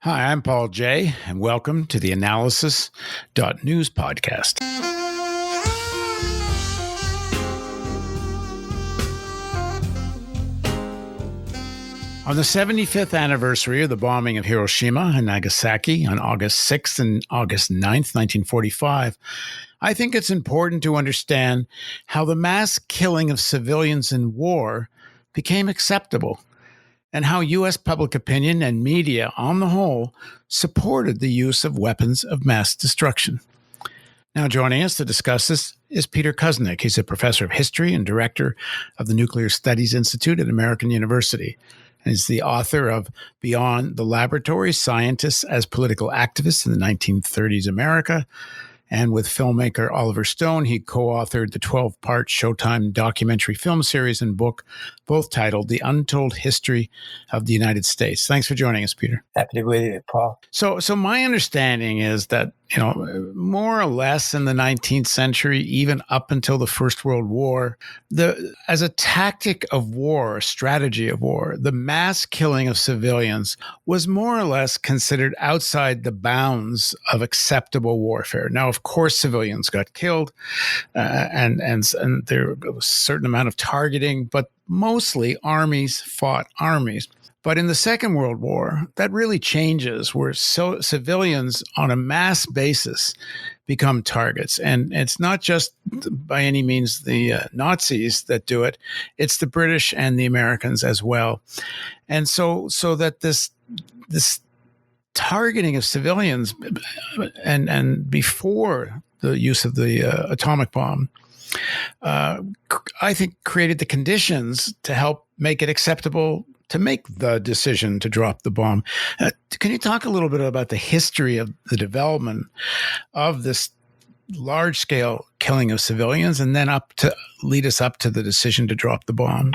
Hi, I'm Paul Jay, and welcome to the theAnalysis.news podcast. On the 75th anniversary of the bombing of Hiroshima and Nagasaki on August 6th and August 9th, 1945, I think it's important to understand how the mass killing of civilians in war became acceptable, and how U.S. public opinion and media on the whole supported the use of weapons of mass destruction. Now joining us to discuss this is Peter Kuznick. He's a professor of history and director of the Nuclear Studies Institute at American University. And he's the author of Beyond the Laboratory, Scientists as Political Activists in the 1930s America. And with filmmaker Oliver Stone, he co-authored the 12-part Showtime documentary film series and book, both titled The Untold History of the United States. Thanks for joining us, Peter. Happy to be with you, Paul. So my understanding is that, more or less in the 19th century, even up until the First World War, as a tactic of war, a strategy of war, the mass killing of civilians was more or less considered outside the bounds of acceptable warfare. Now, of course, civilians got killed, and there was a certain amount of targeting, but mostly armies fought armies. But in the Second World War, that really changes, where civilians on a mass basis become targets. And it's not just by any means the Nazis that do it, it's the British and the Americans as well. And so that this targeting of civilians and before the use of the atomic bomb, I think created the conditions to help make it acceptable to make the decision to drop the bomb. Can you talk a little bit about the history of the development of this large-scale killing of civilians, and then lead us up to the decision to drop the bomb?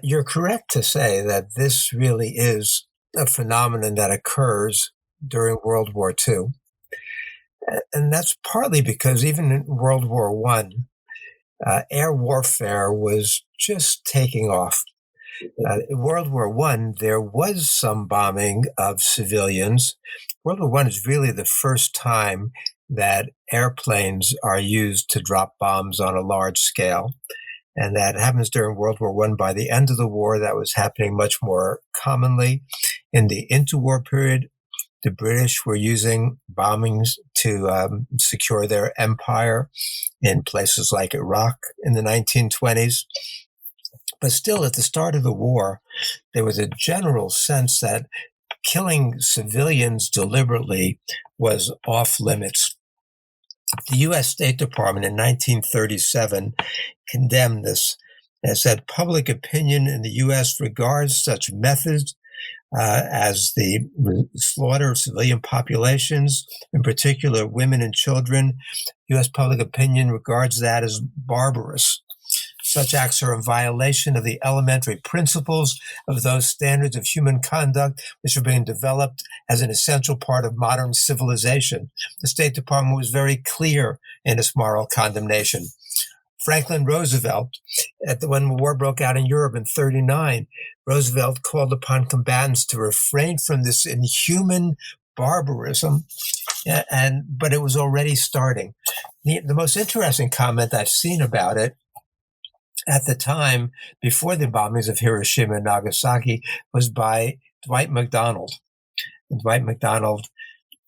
You're correct to say that this really is a phenomenon that occurs during World War II. And that's partly because even in World War I, air warfare was just taking off. In World War I, there was some bombing of civilians. World War I is really the first time that airplanes are used to drop bombs on a large scale. And that happens during World War I. By the end of the war, that was happening much more commonly. In the interwar period, the British were using bombings to secure their empire in places like Iraq in the 1920s. But still, at the start of the war, there was a general sense that killing civilians deliberately was off limits. The U.S. State Department in 1937 condemned this and said public opinion in the U.S. regards such methods as the slaughter of civilian populations, in particular women and children. U.S. public opinion regards that as barbarous. Such acts are a violation of the elementary principles of those standards of human conduct which are being developed as an essential part of modern civilization. The State Department was very clear in its moral condemnation. Franklin Roosevelt, when the war broke out in Europe in 1939, Roosevelt called upon combatants to refrain from this inhuman barbarism, but it was already starting. The most interesting comment I've seen about it at the time, before the bombings of Hiroshima and Nagasaki, was by Dwight MacDonald. And Dwight MacDonald,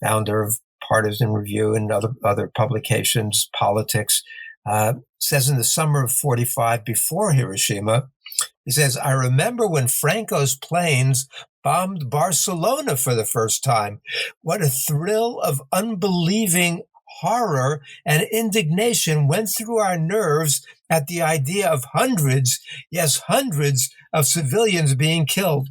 founder of Partisan Review and other publications, politics, says in the summer of 1945, before Hiroshima, he says, "I remember when Franco's planes bombed Barcelona for the first time. What a thrill of unbelieving horror and indignation went through our nerves at the idea of hundreds of civilians being killed.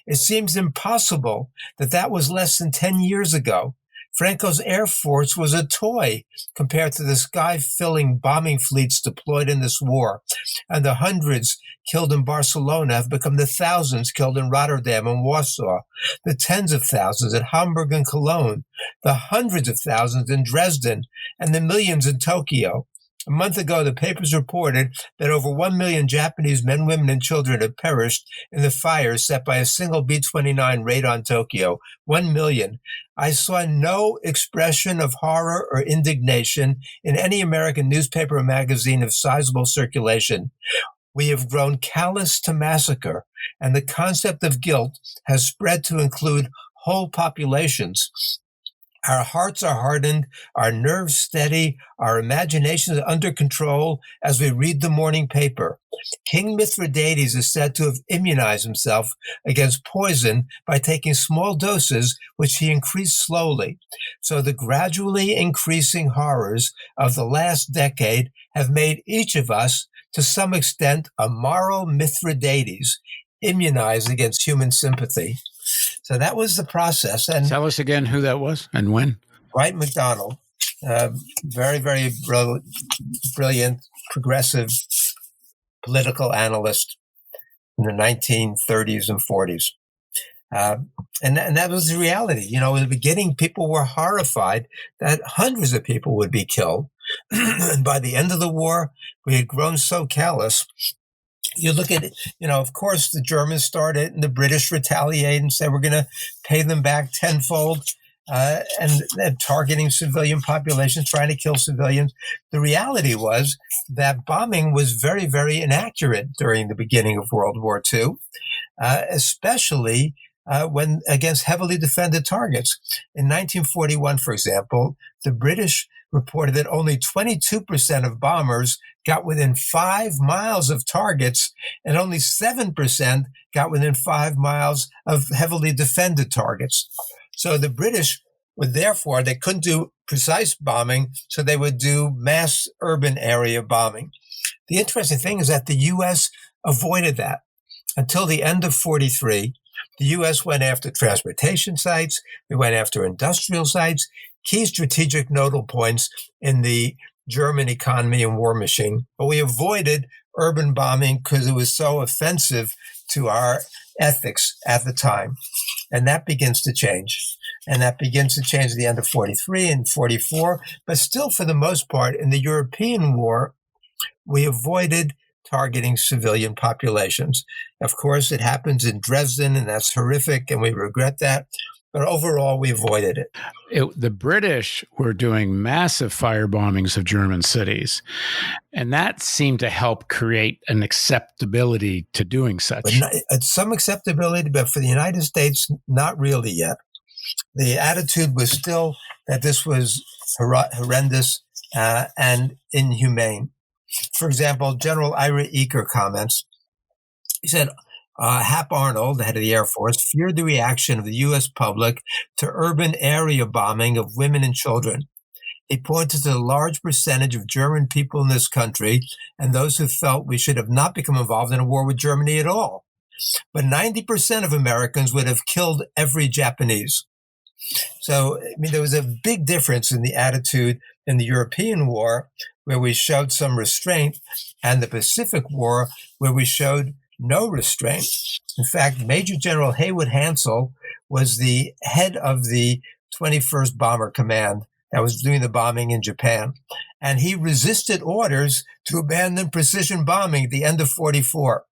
It seems impossible that was less than 10 years ago. Franco's Air Force was a toy compared to the sky-filling bombing fleets deployed in this war. And the hundreds killed in Barcelona have become the thousands killed in Rotterdam and Warsaw, the tens of thousands in Hamburg and Cologne, the hundreds of thousands in Dresden, and the millions in Tokyo. A month ago, the papers reported that over 1 million Japanese men, women, and children had perished in the fires set by a single B-29 raid on Tokyo. 1 million. I saw no expression of horror or indignation in any American newspaper or magazine of sizable circulation. We have grown callous to massacre, and the concept of guilt has spread to include whole populations. Our hearts are hardened, our nerves steady, our imaginations under control as we read the morning paper. King Mithridates is said to have immunized himself against poison by taking small doses, which he increased slowly. So the gradually increasing horrors of the last decade have made each of us, to some extent, a moral Mithridates, immunized against human sympathy. So that was the process. And tell us again who that was and when. Wright McDonald, very, very brilliant, progressive political analyst in the 1930s and 40s. And that was the reality. You know, in the beginning, people were horrified that hundreds of people would be killed. And by the end of the war, we had grown so callous. You look at it, you know, of course, the Germans started and the British retaliate and said, we're going to pay them back tenfold, and targeting civilian populations, trying to kill civilians. The reality was that bombing was very, very inaccurate during the beginning of World War II, especially when against heavily defended targets. In 1941, for example, the British reported that only 22% of bombers got within 5 miles of targets, and only 7% got within 5 miles of heavily defended targets. So the British would therefore, they couldn't do precise bombing, so they would do mass urban area bombing. The interesting thing is that the U.S. avoided that. Until the end of 43, the U.S. went after transportation sites, we went after industrial sites, key strategic nodal points in the German economy and war machine. But we avoided urban bombing because it was so offensive to our ethics at the time. And that begins to change. And that begins to change at the end of 43 and 44. But still, for the most part, in the European war, we avoided targeting civilian populations. Of course, it happens in Dresden, and that's horrific, and we regret that. But overall, we avoided it. The British were doing massive fire bombings of German cities, and that seemed to help create an acceptability to doing such. But some acceptability, but for the United States, not really yet. The attitude was still that this was horrendous and inhumane. For example, General Ira Eaker comments. He said, Hap Arnold, the head of the Air Force, feared the reaction of the U.S. public to urban area bombing of women and children. He pointed to the large percentage of German people in this country and those who felt we should have not become involved in a war with Germany at all. But 90% of Americans would have killed every Japanese. So, I mean, there was a big difference in the attitude in the European war, where we showed some restraint, and the Pacific War, where we showed no restraint. In fact, Major General Haywood Hansell was the head of the 21st Bomber Command that was doing the bombing in Japan. And he resisted orders to abandon precision bombing at the end of 44.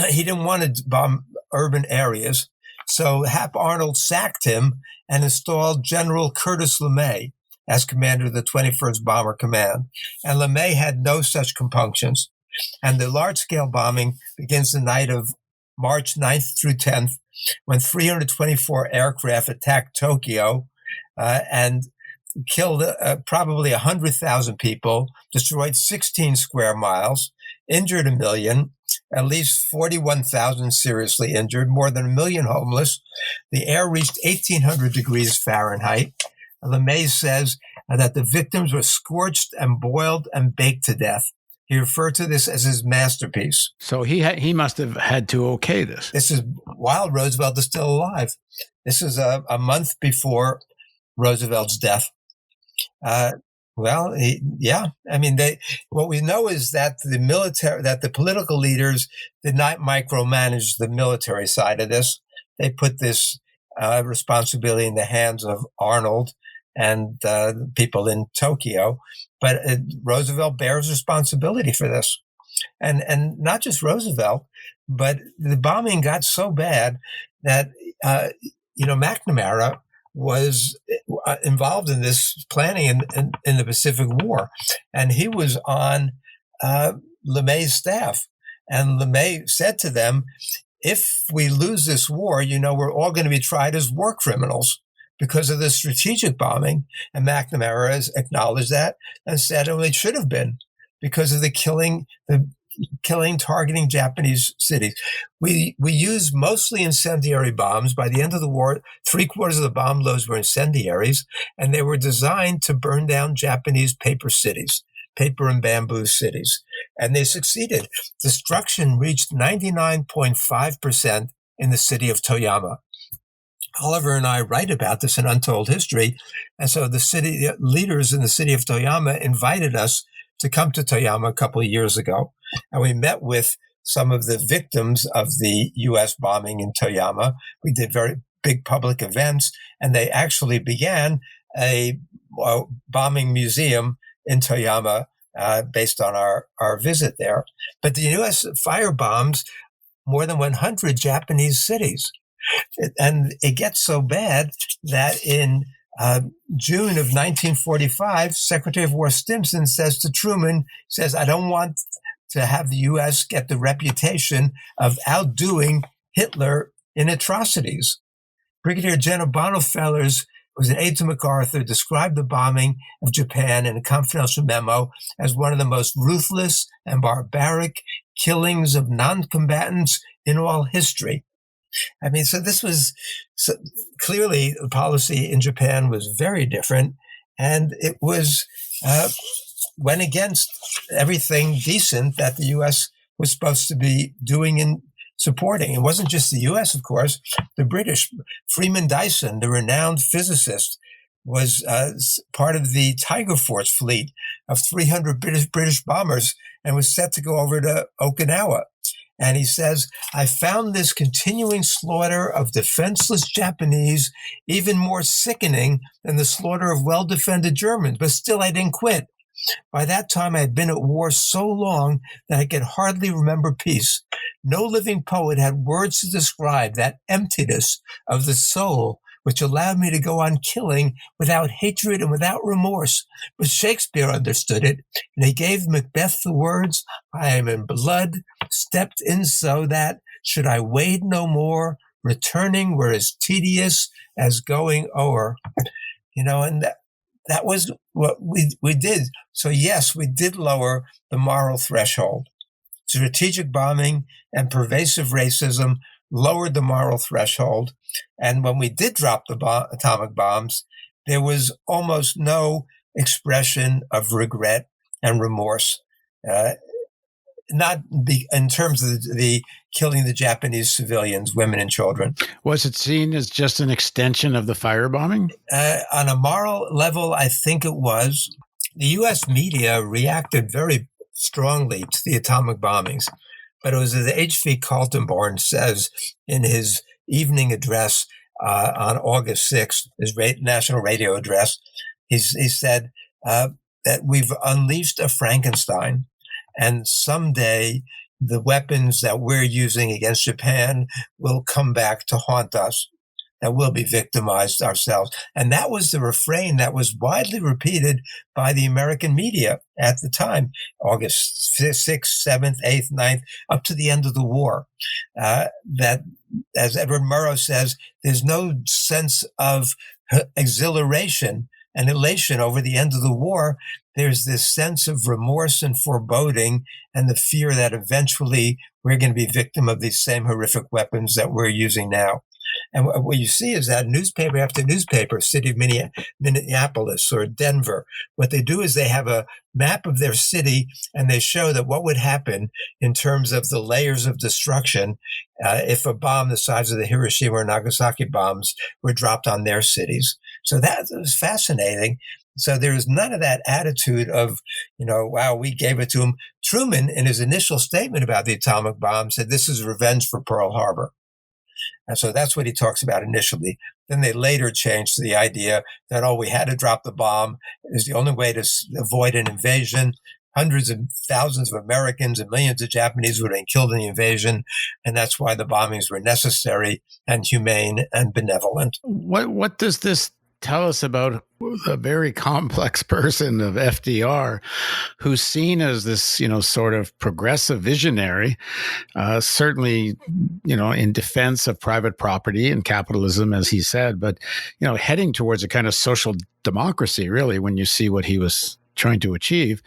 He didn't want to bomb urban areas. So Hap Arnold sacked him and installed General Curtis LeMay as commander of the 21st Bomber Command. And LeMay had no such compunctions. And the large-scale bombing begins the night of March 9th through 10th, when 324 aircraft attacked Tokyo and killed probably 100,000 people, destroyed 16 square miles, injured 1 million, at least 41,000 seriously injured, more than 1 million homeless. The air reached 1,800 degrees Fahrenheit. LeMay says that the victims were scorched and boiled and baked to death. He referred to this as his masterpiece. So he must have had to okay this. This is while Roosevelt is still alive. This is a month before Roosevelt's death. What we know is that the political leaders did not micromanage the military side of this. They put this responsibility in the hands of Arnold and people in Tokyo. But Roosevelt bears responsibility for this. And not just Roosevelt, but the bombing got so bad that, McNamara was involved in this planning in the Pacific War. And he was on LeMay's staff. And LeMay said to them, if we lose this war, we're all going to be tried as war criminals because of the strategic bombing. And McNamara has acknowledged that and said, it should have been because of the killing, targeting Japanese cities. We used mostly incendiary bombs. By the end of the war, 3/4 of the bomb loads were incendiaries, and they were designed to burn down Japanese paper and bamboo cities. And they succeeded. Destruction reached 99.5% in the city of Toyama. Oliver and I write about this in Untold History. And so the city leaders in the city of Toyama invited us to come to Toyama a couple of years ago. And we met with some of the victims of the U.S. bombing in Toyama. We did very big public events, and they actually began a bombing museum in Toyama based on our visit there. But the U.S. firebombs more than 100 Japanese cities. And it gets so bad that in June of 1945, Secretary of War Stimson says to Truman, I don't want to have the U.S. get the reputation of outdoing Hitler in atrocities. Brigadier General Bonhoeffers, who was an aide to MacArthur, described the bombing of Japan in a confidential memo as one of the most ruthless and barbaric killings of non-combatants in all history. So this was clearly the policy in Japan was very different, and it was went against everything decent that the U.S. was supposed to be doing and supporting. It wasn't just the U.S., of course. The British, Freeman Dyson, the renowned physicist, was part of the Tiger Force fleet of 300 British bombers and was set to go over to Okinawa. And he says, I found this continuing slaughter of defenseless Japanese even more sickening than the slaughter of well-defended Germans, but still I didn't quit. By that time, I had been at war so long that I could hardly remember peace. No living poet had words to describe that emptiness of the soul which allowed me to go on killing without hatred and without remorse. But Shakespeare understood it, and he gave Macbeth the words, I am in blood, stepped in so that, should I wade no more, returning were as tedious as going o'er. And that was what we did. So yes, we did lower the moral threshold. Strategic bombing and pervasive racism lowered the moral threshold. And when we did drop the atomic bombs, there was almost no expression of regret and remorse, in terms of the killing the Japanese civilians, women and children. Was it seen as just an extension of the firebombing? On a moral level, I think it was. The U.S. media reacted very strongly to the atomic bombings. But it was as H.V. Kaltenborn says in his evening address on August 6th, his national radio address, he said that we've unleashed a Frankenstein, and someday the weapons that we're using against Japan will come back to haunt us, that we'll be victimized ourselves. And that was the refrain that was widely repeated by the American media at the time, August 6th, 7th, 8th, 9th, up to the end of the war. That, as Edward Murrow says, there's no sense of exhilaration and elation over the end of the war. There's this sense of remorse and foreboding and the fear that eventually we're going to be victim of these same horrific weapons that we're using now. And what you see is that newspaper after newspaper, city of Minneapolis or Denver, what they do is they have a map of their city and they show that what would happen in terms of the layers of destruction if a bomb the size of the Hiroshima or Nagasaki bombs were dropped on their cities. So that was fascinating. So there is none of that attitude of, wow, we gave it to him. Truman, in his initial statement about the atomic bomb, said this is revenge for Pearl Harbor. And so that's what he talks about initially. Then they later changed to the idea that, oh, we had to drop the bomb. It was the only way to avoid an invasion. Hundreds of thousands of Americans and millions of Japanese would have been killed in the invasion, and that's why the bombings were necessary and humane and benevolent. What does this tell us about a very complex person of FDR, who's seen as this, sort of progressive visionary, certainly, in defense of private property and capitalism, as he said, but, heading towards a kind of social democracy, really, when you see what he was trying to achieve.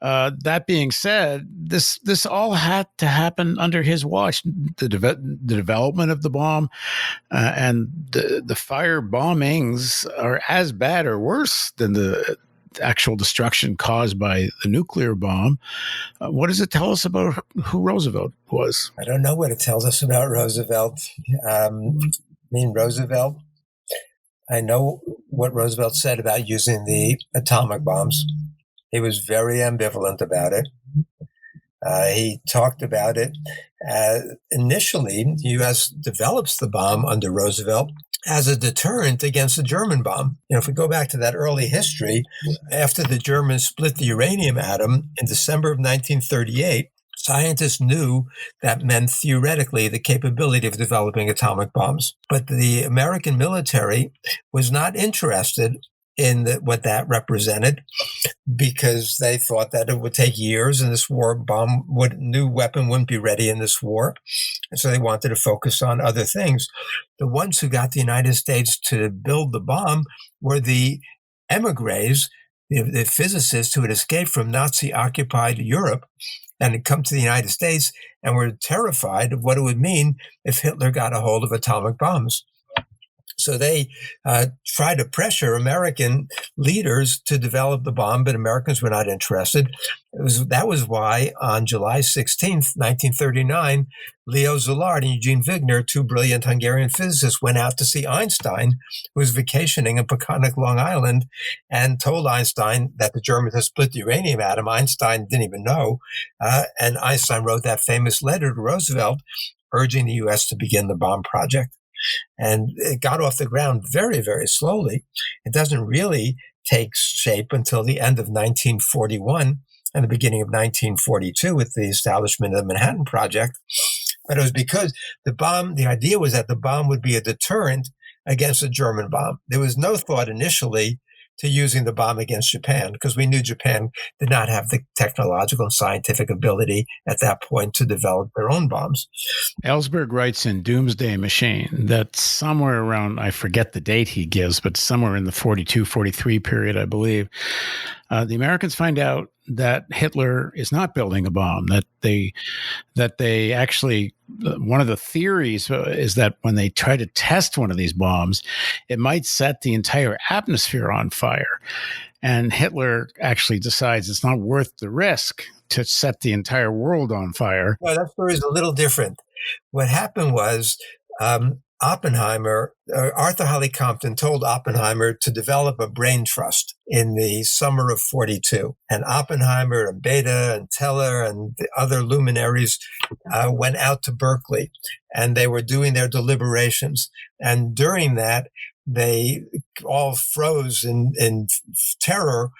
That being said, this all had to happen under his watch. The development of the bomb and the fire bombings are as bad or worse than the actual destruction caused by the nuclear bomb. What does it tell us about who Roosevelt was? I don't know what it tells us about Roosevelt. Roosevelt, I know what Roosevelt said about using the atomic bombs. He was very ambivalent about it. He talked about it. Initially, the U.S. develops the bomb under Roosevelt as a deterrent against the German bomb. If we go back to that early history, after the Germans split the uranium atom in December of 1938, scientists knew that meant theoretically the capability of developing atomic bombs. But the American military was not interested in what that represented, because they thought that it would take years and this new weapon wouldn't be ready in this war. And so they wanted to focus on other things. The ones who got the United States to build the bomb were the emigres, the physicists who had escaped from Nazi-occupied Europe and had come to the United States and were terrified of what it would mean if Hitler got a hold of atomic bombs. So they tried to pressure American leaders to develop the bomb, but Americans were not interested. That was why on July 16th, 1939, Leo Szilard and Eugene Wigner, two brilliant Hungarian physicists, went out to see Einstein, who was vacationing in Peconic, Long Island, and told Einstein that the Germans had split the uranium atom. Einstein didn't even know. And Einstein wrote that famous letter to Roosevelt urging the U.S. to begin the bomb project. And it got off the ground very, very slowly. It doesn't really take shape until the end of 1941 and the beginning of 1942 with the establishment of the Manhattan Project. But it was because the idea was that the bomb would be a deterrent against a German bomb. There was no thought initially to using the bomb against Japan, because we knew Japan did not have the technological and scientific ability at that point to develop their own bombs. Ellsberg writes in Doomsday Machine that somewhere around, I forget the date he gives, but somewhere in the 42-43 period, I believe, the Americans find out that Hitler is not building a bomb, that they actually, one of the theories is that when they try to test one of these bombs, it might set the entire atmosphere on fire. And Hitler actually decides it's not worth the risk to set the entire world on fire. Well, that story is a little different. What happened was Arthur Holly Compton told Oppenheimer to develop a brain trust in the summer of 42. And Oppenheimer and Bethe and Teller and the other luminaries went out to Berkeley, and they were doing their deliberations. And during that, they all froze in terror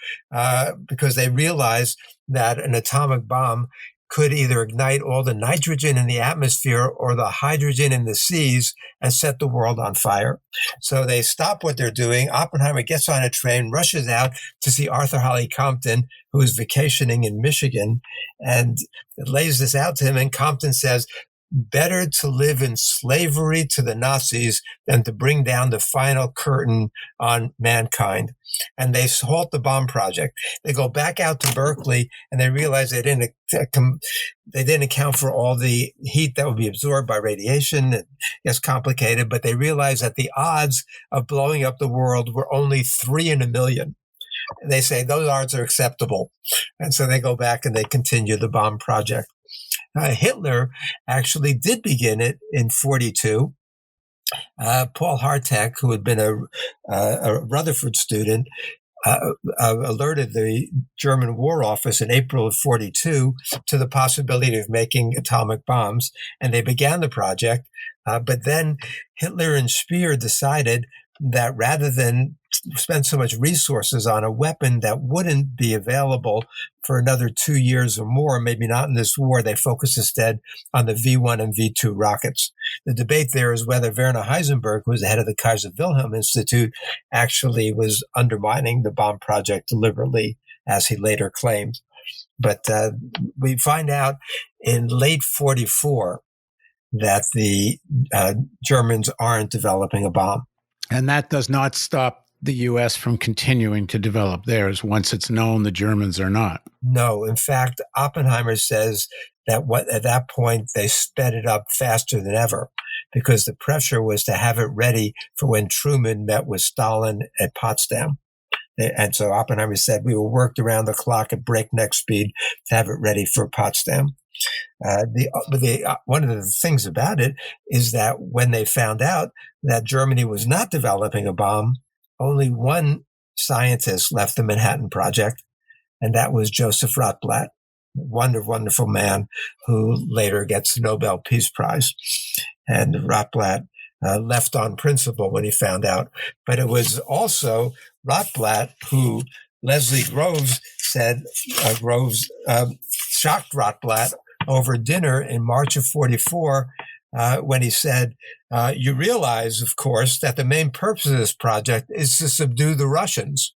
because they realized that an atomic bomb could either ignite all the nitrogen in the atmosphere or the hydrogen in the seas and set the world on fire. So they stop what they're doing. Oppenheimer gets on a train, rushes out to see Arthur Holly Compton, who is vacationing in Michigan, and lays this out to him. And Compton says, better to live in slavery to the Nazis than to bring down the final curtain on mankind. And they halt the bomb project. They go back out to Berkeley, and they realize they didn't account for all the heat that would be absorbed by radiation. It's complicated, but they realize that the odds of blowing up the world were only 3 in a million. And they say those odds are acceptable. And so they go back and they continue the bomb project. Hitler actually did begin it in 42. Paul Hartek, who had been a Rutherford student, alerted the German War Office in April of 42 to the possibility of making atomic bombs, and they began the project. But then Hitler and Speer decided that rather than spend so much resources on a weapon that wouldn't be available for another 2 years or more, maybe not in this war, they focused instead on the V-1 and V-2 rockets. The debate there is whether Werner Heisenberg, who was the head of the Kaiser Wilhelm Institute, actually was undermining the bomb project deliberately, as he later claimed. But we find out in late 44 that the Germans aren't developing a bomb. And that does not stop the U.S. from continuing to develop theirs once it's known the Germans are not. No. In fact, Oppenheimer says that at that point they sped it up faster than ever because the pressure was to have it ready for when Truman met with Stalin at Potsdam. And so Oppenheimer said we were worked around the clock at breakneck speed to have it ready for Potsdam. One of the things about it is that when they found out that Germany was not developing a bomb, only one scientist left the Manhattan Project, and that was Joseph Rotblat, wonderful man who later gets the Nobel Peace Prize. And Rotblat left on principle when he found out. But it was also Rotblat who Leslie Groves said, shocked Rotblat over dinner in March of 44 when he said, you realize, of course, that the main purpose of this project is to subdue the Russians.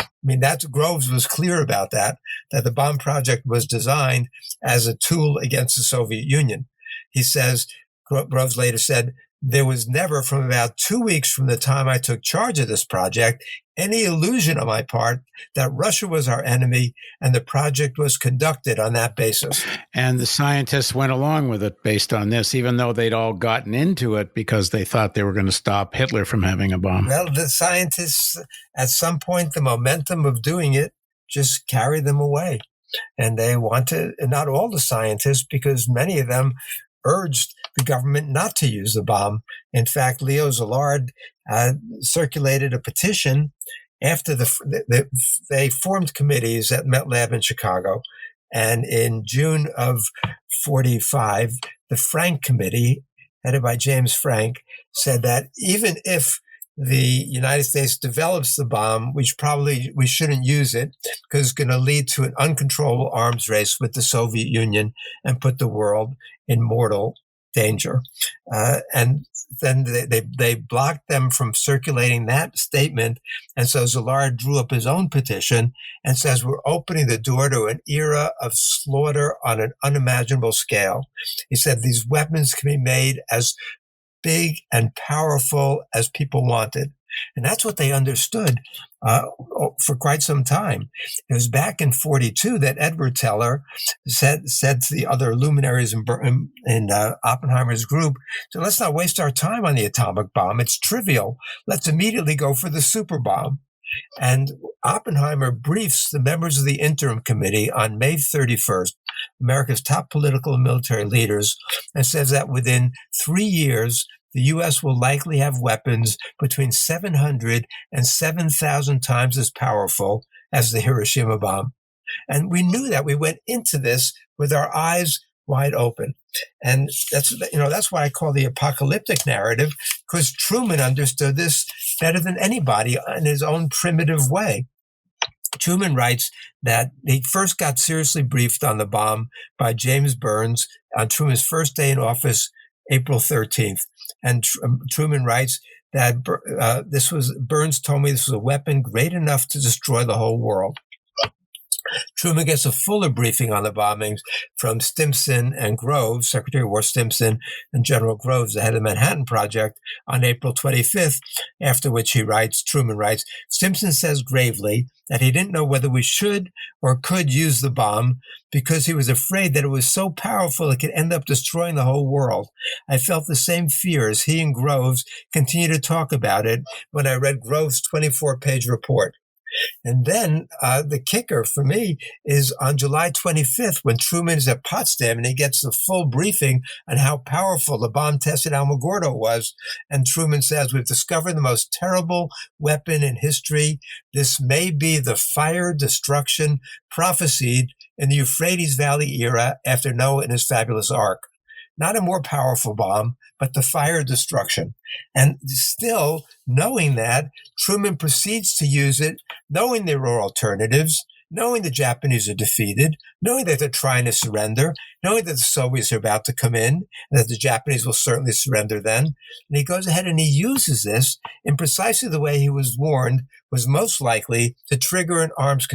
I mean, Groves was clear about that the bomb project was designed as a tool against the Soviet Union. He says, Groves later said, there was never, from about 2 weeks from the time I took charge of this project, any illusion on my part that Russia was our enemy and the project was conducted on that basis. And the scientists went along with it based on this, even though they'd all gotten into it because they thought they were going to stop Hitler from having a bomb. Well, the scientists, at some point, the momentum of doing it just carried them away. And they wanted, not all the scientists, because many of them urged the government not to use the bomb. In fact, Leo Szilard circulated a petition after they formed committees at Met Lab in Chicago. And in June of 45, the Frank Committee, headed by James Frank, said that even if the United States develops the bomb, we shouldn't use it because it's going to lead to an uncontrollable arms race with the Soviet Union and put the world in mortal danger. And then they blocked them from circulating that statement. And so Szilard drew up his own petition and says, we're opening the door to an era of slaughter on an unimaginable scale. He said these weapons can be made as big and powerful as people wanted. And that's what they understood for quite some time. It was back in 42 that Edward Teller said to the other luminaries in Oppenheimer's group, so let's not waste our time on the atomic bomb. It's trivial. Let's immediately go for the super bomb. And Oppenheimer briefs the members of the interim committee on May 31st, America's top political and military leaders, and says that within 3 years, the U.S. will likely have weapons between 700 and 7,000 times as powerful as the Hiroshima bomb. And we knew that. We went into this with our eyes wide open. And that's what I call the apocalyptic narrative, because Truman understood this better than anybody in his own primitive way. Truman writes that he first got seriously briefed on the bomb by James Burns on Truman's first day in office, April 13th. And Truman writes that Burns told me this was a weapon great enough to destroy the whole world. Truman gets a fuller briefing on the bombings from Stimson and Groves, Secretary of War Stimson and General Groves, the head of the Manhattan Project, on April 25th, after which Truman writes, Stimson says gravely that he didn't know whether we should or could use the bomb because he was afraid that it was so powerful it could end up destroying the whole world. I felt the same fear as he and Groves continued to talk about it when I read Groves' 24-page report. And then the kicker for me is on July 25th, when Truman is at Potsdam and he gets the full briefing on how powerful the bomb tested Alamogordo was. And Truman says, we've discovered the most terrible weapon in history. This may be the fire destruction prophesied in the Euphrates Valley era after Noah and his fabulous ark. not a more powerful bomb, but the fire destruction. And still, knowing that, Truman proceeds to use it, knowing there are alternatives, knowing the Japanese are defeated, knowing that they're trying to surrender, knowing that the Soviets are about to come in, and that the Japanese will certainly surrender then. And he goes ahead and he uses this in precisely the way he was warned was most likely to trigger an arms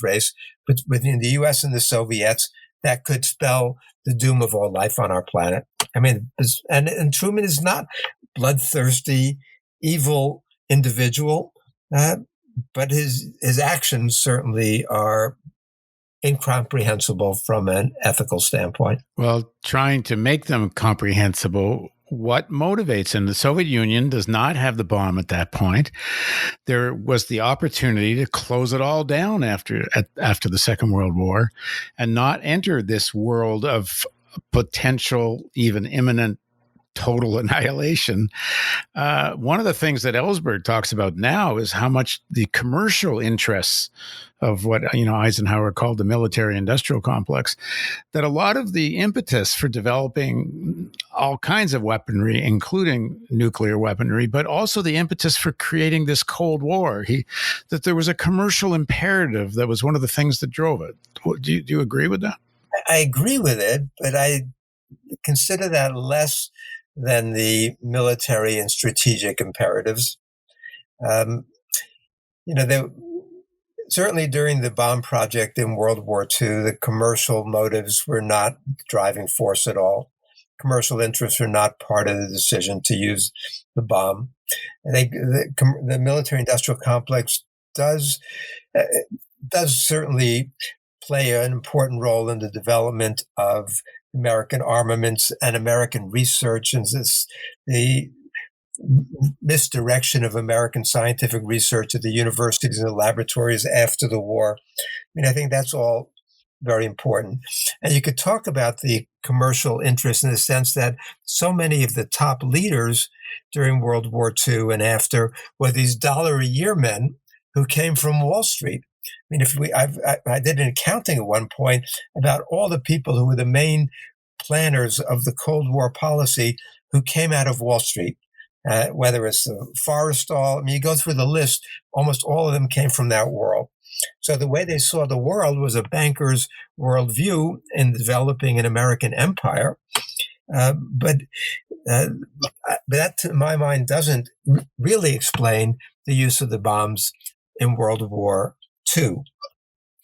race between the U.S. and the Soviets that could spell the doom of all life on our planet. I mean, and Truman is not bloodthirsty, evil individual, but his actions certainly are incomprehensible from an ethical standpoint. Well, trying to make them comprehensible, what motivates him? The Soviet Union does not have the bomb at that point. There was the opportunity to close it all down after the Second World War and not enter this world of potential, even imminent total annihilation. One of the things that Ellsberg talks about now is how much the commercial interests of what Eisenhower called the military-industrial complex, that a lot of the impetus for developing all kinds of weaponry, including nuclear weaponry, but also the impetus for creating this Cold War, that there was a commercial imperative that was one of the things that drove it. Do you agree with that? I agree with it, but I consider that less than the military and strategic imperatives. Certainly during the bomb project in World War II, the commercial motives were not the driving force at all. Commercial interests were not part of the decision to use the bomb. The military-industrial complex does certainly play an important role in the development of American armaments and American research, and the misdirection of American scientific research at the universities and the laboratories after the war. I think that's all very important. And you could talk about the commercial interest in the sense that so many of the top leaders during World War II and after were these dollar-a-year men who came from Wall Street. I did an accounting at one point about all the people who were the main planners of the Cold War policy who came out of Wall Street, whether it's Forrestal. You go through the list, almost all of them came from that world. So the way they saw the world was a banker's worldview in developing an American empire. But that, to my mind, doesn't really explain the use of the bombs in World War II,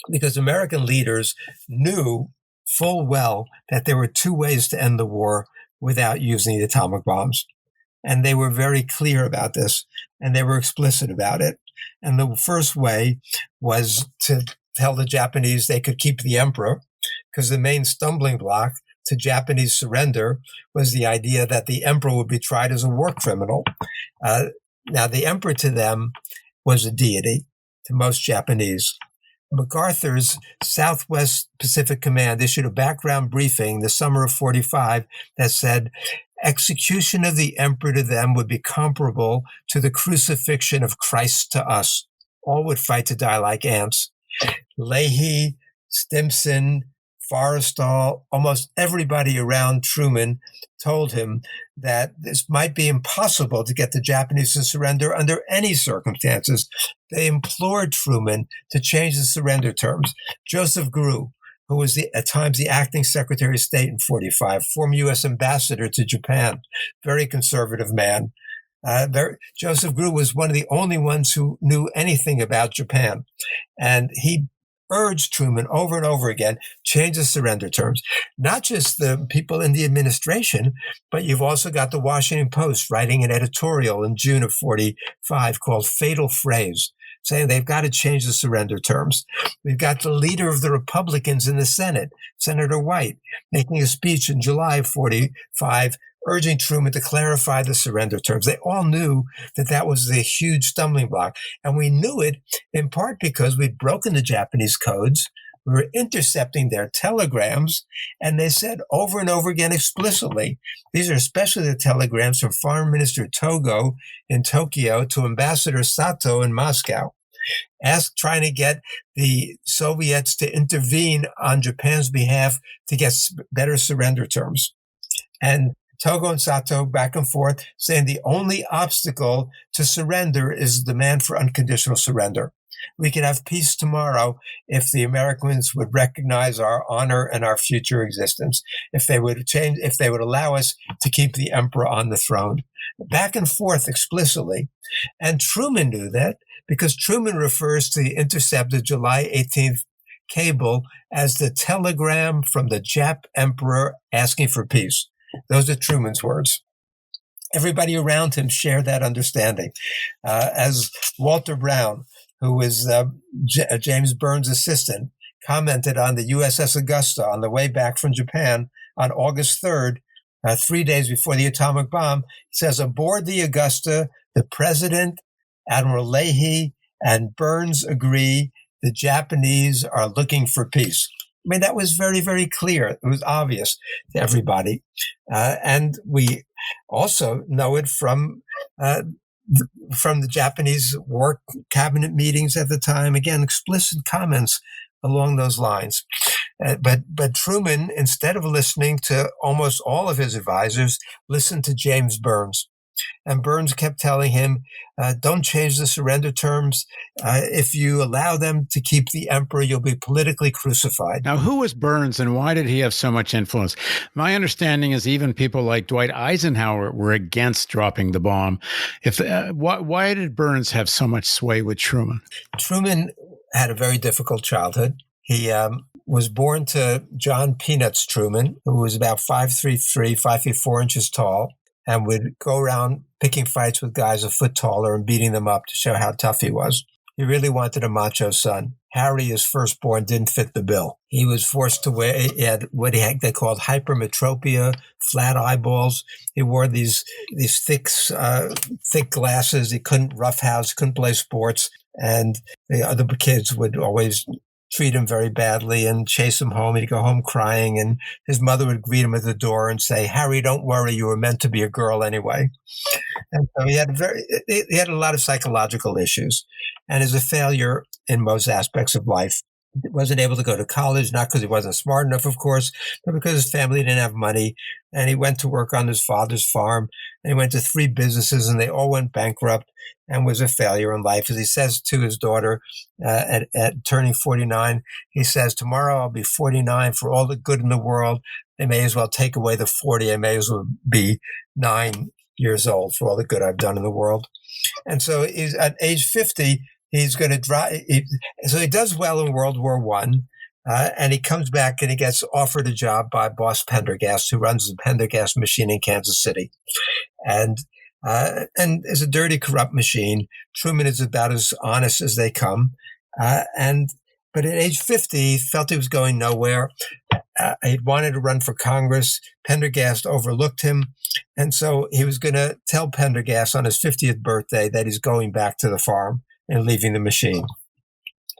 because American leaders knew full well that there were two ways to end the war without using the atomic bombs. And they were very clear about this, and they were explicit about it. And the first way was to tell the Japanese they could keep the emperor, because the main stumbling block to Japanese surrender was the idea that the emperor would be tried as a war criminal. Now, the emperor to them was a deity to most Japanese. MacArthur's Southwest Pacific Command issued a background briefing the summer of 1945 that said execution of the emperor to them would be comparable to the crucifixion of Christ to us. All would fight to die like ants. Leahy, Stimson, Forrestal, almost everybody around Truman told him that this might be impossible to get the Japanese to surrender under any circumstances. They implored Truman to change the surrender terms. Joseph Grew, who was at times the acting Secretary of State in 1945, former U.S. ambassador to Japan, very conservative man. Joseph Grew was one of the only ones who knew anything about Japan. And he urged Truman over and over again, change the surrender terms. Not just the people in the administration, but you've also got the Washington Post writing an editorial in June of 1945 called Fatal Phrase, saying they've got to change the surrender terms. We've got the leader of the Republicans in the Senate, Senator White, making a speech in July of 1945 urging Truman to clarify the surrender terms. They all knew that that was the huge stumbling block. And we knew it in part because we'd broken the Japanese codes. We were intercepting their telegrams, and they said over and over again explicitly, these are especially the telegrams from Foreign Minister Togo in Tokyo to Ambassador Sato in Moscow, trying to get the Soviets to intervene on Japan's behalf to get better surrender terms. And Togo and Sato back and forth, saying the only obstacle to surrender is the demand for unconditional surrender. We could have peace tomorrow if the Americans would recognize our honor and our future existence, if they would allow us to keep the emperor on the throne. Back and forth explicitly. And Truman knew that because Truman refers to the intercepted July 18th cable as the telegram from the Jap emperor asking for peace. Those are Truman's words. Everybody around him shared that understanding. As Walter Brown, who was James Burns' assistant, commented on the USS Augusta on the way back from Japan on August 3rd, 3 days before the atomic bomb, he says, aboard the Augusta, the president, Admiral Leahy, and Burns agree the Japanese are looking for peace. I mean, that was very, very clear. It was obvious to everybody. And we also know it from the Japanese war cabinet meetings at the time. Again, explicit comments along those lines. But Truman, instead of listening to almost all of his advisors, listened to James Burns. And Burns kept telling him, don't change the surrender terms. If you allow them to keep the emperor, you'll be politically crucified. Now, who was Burns and why did he have so much influence? My understanding is even people like Dwight Eisenhower were against dropping the bomb. Why did Burns have so much sway with Truman? Truman had a very difficult childhood. He was born to John Peanuts Truman, who was about 5'3", 5 feet 4 inches tall, and would go around picking fights with guys a foot taller and beating them up to show how tough he was. He really wanted a macho son. Harry, his firstborn, didn't fit the bill. He was forced to wear, he had what they called hypermetropia, flat eyeballs. He wore these thick glasses. He couldn't roughhouse, couldn't play sports. And the other kids would always treat him very badly and chase him home. He'd go home crying, and his mother would greet him at the door and say, Harry, don't worry, you were meant to be a girl anyway. And so he had a lot of psychological issues and is a failure in most aspects of life. He wasn't able to go to college, not because he wasn't smart enough, of course, but because his family didn't have money. And he went to work on his father's farm, and he went to 3 businesses, and they all went bankrupt, and was a failure in life. As he says to his daughter at turning 49, he says, tomorrow I'll be 49. For all the good in the world, they may as well take away the 40. I may as well be 9 years old for all the good I've done in the world. And so he's at age 50, he's going to drive. So he does well in World War I, and he comes back and he gets offered a job by Boss Pendergast, who runs the Pendergast machine in Kansas City. And is a dirty, corrupt machine. Truman is about as honest as they come. But at age 50, he felt he was going nowhere. He wanted to run for Congress. Pendergast overlooked him. And so he was going to tell Pendergast on his 50th birthday that he's going back to the farm and leaving the machine.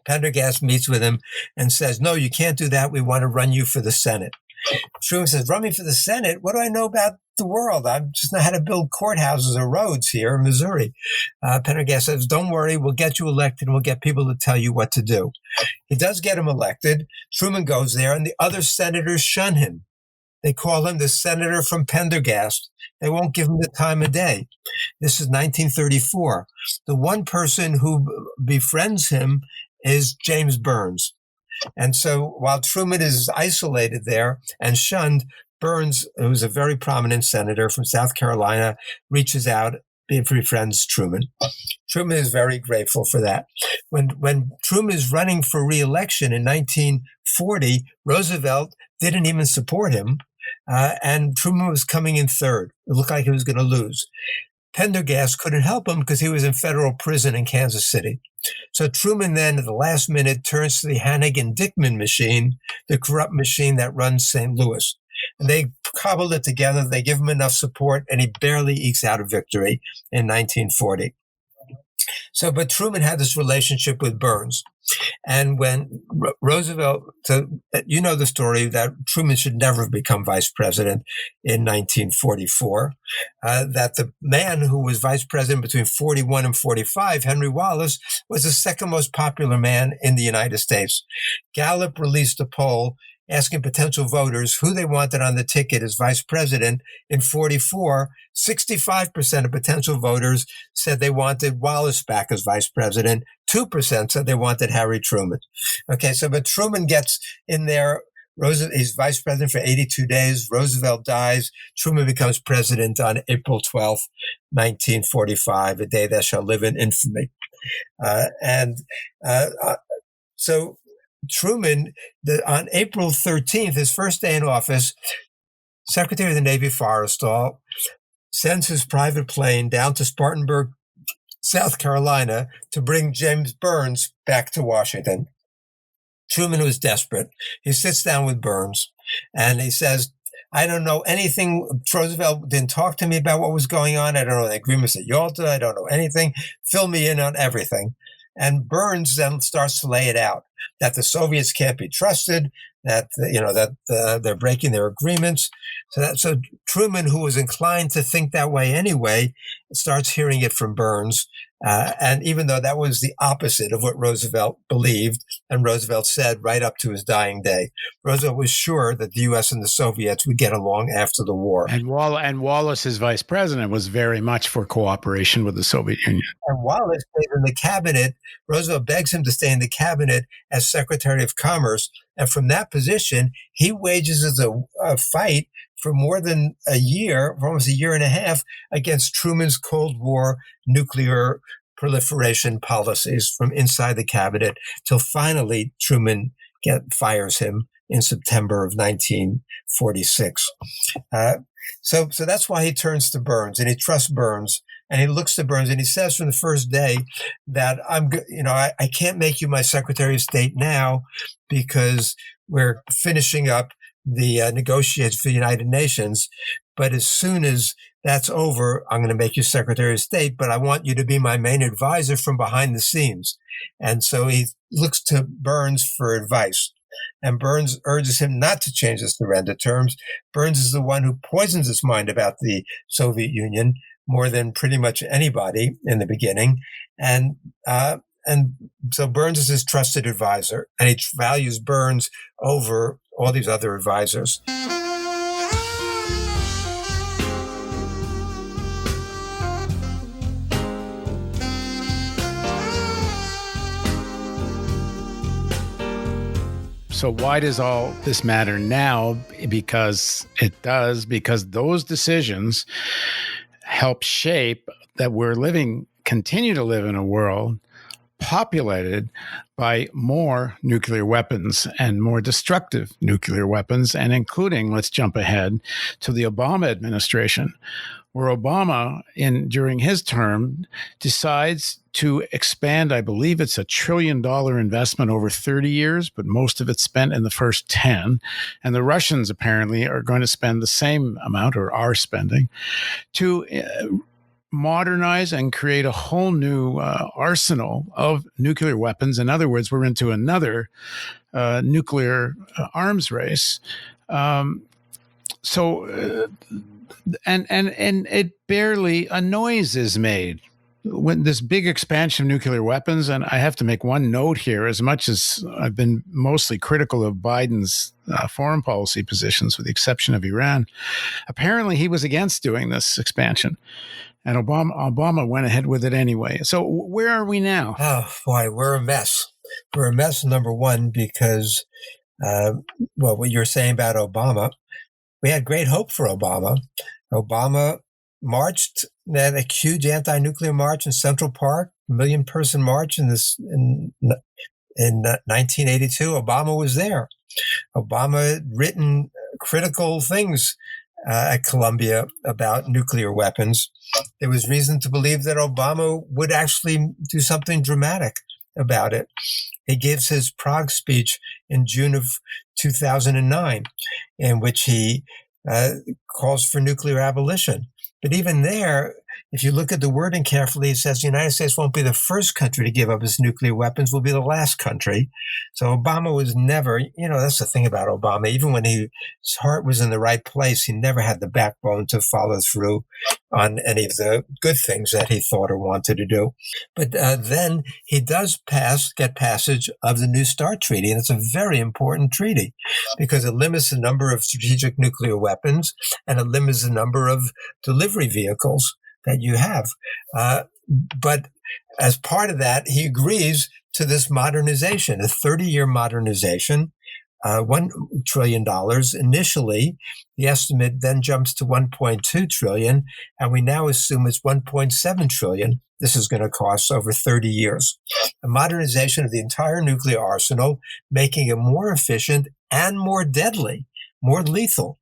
Pendergast meets with him and says, no, you can't do that. We want to run you for the Senate. Truman says, run me for the Senate? What do I know about the world? I just know how to build courthouses or roads here in Missouri. Pendergast says, don't worry, we'll get you elected and we'll get people to tell you what to do. He does get him elected. Truman goes there and the other senators shun him. They call him the senator from Pendergast. They won't give him the time of day. This is 1934. The one person who befriends him is James Burns. And so while Truman is isolated there and shunned, Burns, who's a very prominent senator from South Carolina, reaches out and befriends Truman. Truman is very grateful for that. When Truman is running for re-election in 1940, Roosevelt didn't even support him, and Truman was coming in third. It looked like he was going to lose. Pendergast couldn't help him because he was in federal prison in Kansas City. So Truman then, at the last minute, turns to the Hannigan-Dickman machine, the corrupt machine that runs St. Louis. And they cobbled it together. They give him enough support, and he barely ekes out a victory in 1940. But Truman had this relationship with Burns. And when Roosevelt, you know the story that Truman should never have become vice president in 1944, that the man who was vice president between 41 and 45, Henry Wallace, was the second most popular man in the United States. Gallup released a poll asking potential voters who they wanted on the ticket as vice president. In 44, 65% of potential voters said they wanted Wallace back as vice president. 2% said they wanted Harry Truman. Okay, so but Truman gets in there. He's vice president for 82 days. Roosevelt dies. Truman becomes president on April 12th, 1945, a day that shall live in infamy. So Truman, on April 13th, his first day in office, Secretary of the Navy Forrestal sends his private plane down to Spartanburg, South Carolina, to bring James Burns back to Washington. Truman was desperate. He sits down with Burns and he says, I don't know anything. Roosevelt didn't talk to me about what was going on. I don't know the agreements at Yalta. I don't know anything. Fill me in on everything. And Burns then starts to lay it out, that the Soviets can't be trusted, that they're breaking their agreements. So Truman, who was inclined to think that way anyway, starts hearing it from Burns. And even though that was the opposite of what Roosevelt believed, and Roosevelt said right up to his dying day, Roosevelt was sure that the U.S. and the Soviets would get along after the war. And Wallace, as vice president, was very much for cooperation with the Soviet Union. And Wallace stayed in the cabinet. Roosevelt begs him to stay in the cabinet as Secretary of Commerce. And from that position, he wages a fight for more than a year, for almost a year and a half, against Truman's Cold War nuclear proliferation policies from inside the cabinet, till finally Truman fires him in September of 1946. So that's why he turns to Burns, and he trusts Burns, and he looks to Burns, and he says from the first day that I can't make you my Secretary of State now because we're finishing up the negotiations for the United Nations. But as soon as that's over, I'm going to make you Secretary of State, but I want you to be my main advisor from behind the scenes. And so he looks to Burns for advice. And Burns urges him not to change the surrender terms. Burns is the one who poisons his mind about the Soviet Union more than pretty much anybody in the beginning. And so Burns is his trusted advisor, and he values Burns over all these other advisors. So why does all this matter now? Because it does, because those decisions help shape that continue to live in a world populated by more nuclear weapons and more destructive nuclear weapons, and including, let's jump ahead to the Obama administration, where Obama, during his term, decides to expand, I believe it's $1 trillion investment over 30 years, but most of it's spent in the first 10. And the Russians apparently are going to spend the same amount, or are spending, to modernize and create a whole new arsenal of nuclear weapons. In other words, we're into another nuclear arms race. And it barely a noise is made when this big expansion of nuclear weapons. And I have to make one note here, as much as I've been mostly critical of Biden's foreign policy positions, with the exception of Iran, apparently he was against doing this expansion. And Obama went ahead with it anyway. So where are we now? Oh, boy, we're a mess. We're a mess, number one, because, what you're saying about Obama, we had great hope for Obama. Obama marched, had a huge anti-nuclear march in Central Park, 1 million-person march in 1982. Obama was there. Obama had written critical things at Columbia about nuclear weapons. There was reason to believe that Obama would actually do something dramatic about it. He gives his Prague speech in June of 2009, in which he calls for nuclear abolition. But even there, if you look at the wording carefully, it says the United States won't be the first country to give up its nuclear weapons, will be the last country. So Obama was never, that's the thing about Obama. Even when his heart was in the right place, he never had the backbone to follow through on any of the good things that he thought or wanted to do. But then he does get passage of the New START Treaty, and it's a very important treaty because it limits the number of strategic nuclear weapons and it limits the number of delivery vehicles that you have. But as part of that, he agrees to this modernization, a 30-year modernization, $1 trillion initially. The estimate then jumps to $1.2 trillion, and we now assume it's $1.7 trillion. This is going to cost over 30 years. A modernization of the entire nuclear arsenal, making it more efficient and more deadly, more lethal.